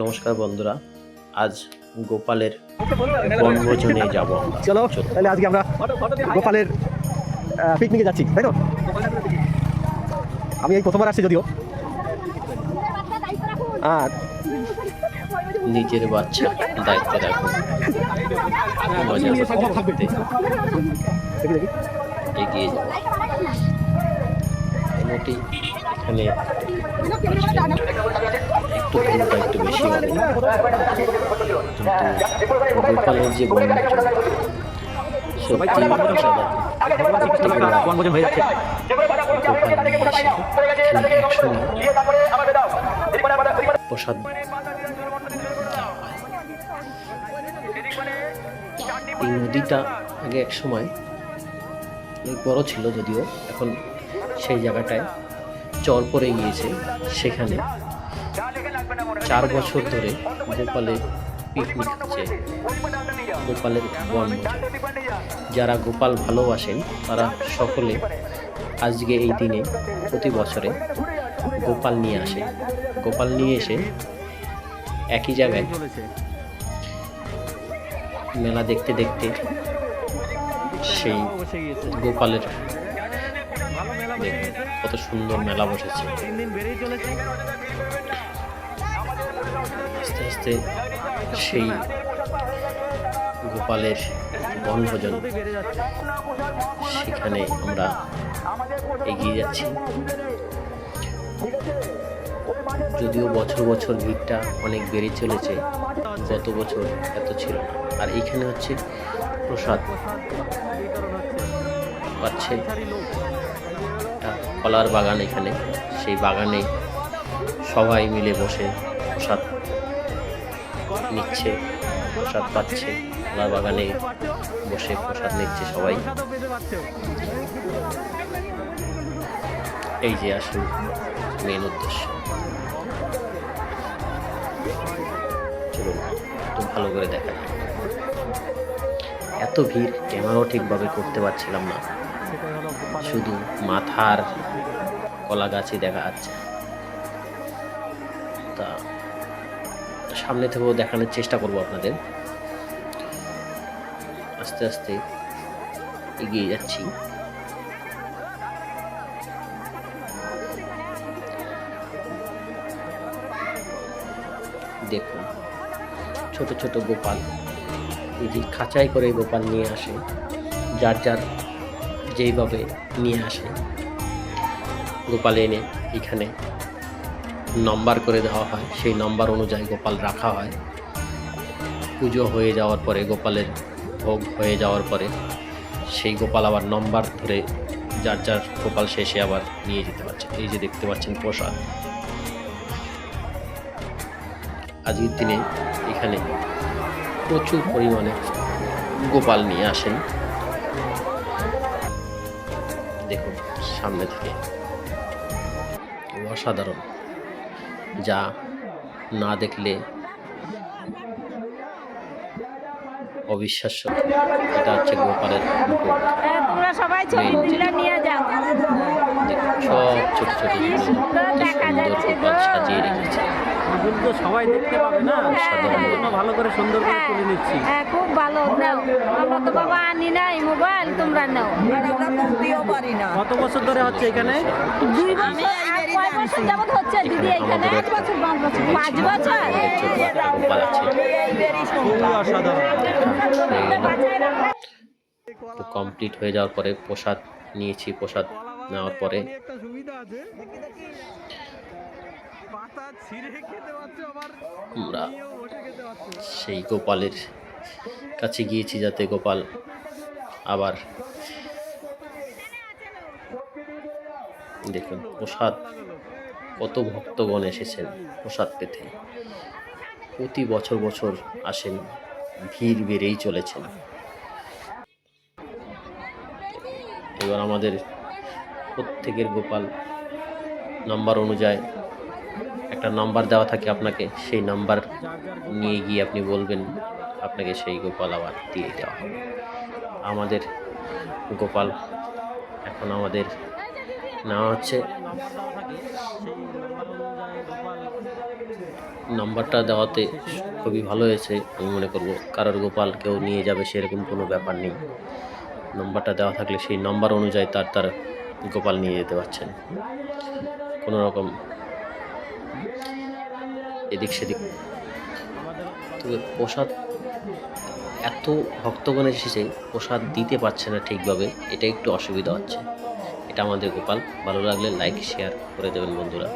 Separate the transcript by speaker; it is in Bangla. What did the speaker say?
Speaker 1: নমস্কার বন্ধুরা, আজ গোপালের বনভোজনে যাব আমরা।
Speaker 2: চলো তাহলে আজকে আমরা গোপালের পিকনিকে যাচ্ছি, তাই তো? আমি এই প্রথমবার আসছি যদিও। আর
Speaker 1: নিজের বাচ্চা দায়িত্বে রাখুন, মজা করতে
Speaker 2: দেখি
Speaker 1: এগিয়ে যাব। মোটামুটি এখানে একটু দামটা একটু বেশি হবে, কিন্তু গোপালের যে বনভোজন সত্যি
Speaker 2: বনভোজন হয়ে যাচ্ছে।
Speaker 1: প্রসাদ এই নদীটা আগে এক সময় অনেক বড় ছিল, যদিও এখন সেই জায়গাটায় চর পড়ে গিয়েছে। সেখানে 4 বছর ধরে গোপালের পিকনিক হচ্ছে, গোপালের বনভোজন। যারা গোপাল ভালোবাসেন তারা সকলে আজকে এই দিনে প্রতি বছরে গোপাল নিয়ে আসে। গোপাল নিয়ে এসে একই জায়গায় মেলা দেখতে দেখতে সেই গোপালের কত সুন্দর মেলা বসেছে। আস্তে আস্তে সেই গোপালের বনভোজন, সেখানে আমরা এগিয়ে যাচ্ছি। যদিও বছর বছর ভিড়টা অনেক বেড়ে চলেছে, গত বছর এত ছিল না। আর এখানে হচ্ছে প্রসাদ পাচ্ছে, একটা কলার বাগান এখানে, সেই বাগানে সবাই মিলে বসে প্রসাদ নিচ্ছে, প্রসাদ পাচ্ছে। কলার বাগানে বসে প্রসাদ নিচ্ছে সবাই। এই যে আসল মেন উদ্দেশ্য। চলুন একটু ভালো করে দেখা যায়। এত ভিড় ক্যামেরাও ঠিকভাবে করতে পারছিলাম না, শুধু মাথার কলা গাছই দেখা যাচ্ছে। তা সামনে থেকেও দেখানোর চেষ্টা করব আপনাদের। আস্তে আস্তে এগিয়ে যাচ্ছি। দেখুন ছোট ছোট গোপাল, এই যে খাঁচাই করে গোপাল নিয়ে আসে, যার যার যেইভাবে নিয়ে আসে গোপাল এনে এখানে নম্বর করে দেওয়া হয়। সেই নম্বর অনুযায়ী গোপাল রাখা হয়। পুজো হয়ে যাওয়ার পরে, গোপালের ভোগ হয়ে যাওয়ার পরে সেই গোপাল আবার নম্বর ধরে যার যার গোপাল শেষে আবার নিয়ে যেতে পারছে। এই যে দেখতে পাচ্ছেন প্রসাদ। আজকের দিনে এখানে প্রচুর পরিমাণে গোপাল নিয়ে আসেন। দেখুন সামনে থেকে অসাধারণ, যা না দেখলে অবিশ্বাস্য। এটা হচ্ছে গোপালের মুখ।
Speaker 3: তোমরা সবাই ছবি তুলে নিয়ে যাও।
Speaker 1: সব ছোট ছোট সুন্দর গোপাল সাজিয়ে রেখেছে।
Speaker 2: সবাই দেখতে পাবে না, ভালো করে সুন্দর করে তুলে নিচ্ছি।
Speaker 3: হ্যাঁ খুব ভালো। নাও, আমরা তো বাবা আনি নাই মোবাইল, তোমরা নাও।
Speaker 2: কত বছর ধরে হচ্ছে এখানে?
Speaker 3: 2 বছর। আর কয় বছর যাবত হচ্ছে দিদি এখানে? 5 বছর 5 বছর 5 বছর।
Speaker 1: গোপাল আছে, তো কমপ্লিট হয়ে যাওয়ার পরে প্রসাদ নিয়েছি। প্রসাদ নেওয়ার পরে আমরা সেই গোপালের কাছে গিয়েছি, যাতে গোপাল আবার দেখুন প্রসাদ, কত ভক্তগণ এসেছেন প্রসাদ পেতে। প্রতি বছর বছর আসেন, ভিড় বেড়েই চলেছেন। এবার আমাদের প্রত্যেকের গোপাল নাম্বার অনুযায়ী একটা নাম্বার দেওয়া থাকে আপনাকে, সেই নাম্বার নিয়ে গিয়ে আপনি বলবেন, আপনাকে সেই গোপাল আবার দিয়ে দেওয়া হবে। আমাদের গোপাল এখন আমাদের নেওয়া হচ্ছে। নাম্বারটা দেওয়াতে খুবই ভালো হয়েছে আমি মনে করব। কারোর গোপাল কেউ নিয়ে যাবে সেরকম কোনো ব্যাপার নেই। নাম্বারটা দেওয়া থাকলে সেই নাম্বার অনুযায়ী তার গোপাল নিয়ে যেতে পারছেন। কোনো রকম এদিক সেদিক। তবে প্রসাদ এত ভক্তগণ এসেছে, প্রসাদ দিতে পারছে না ঠিকভাবে, এটা একটু অসুবিধা হচ্ছে। এটা আমাদের গোপাল। ভালো লাগলে লাইক শেয়ার করে দেবেন বন্ধুরা।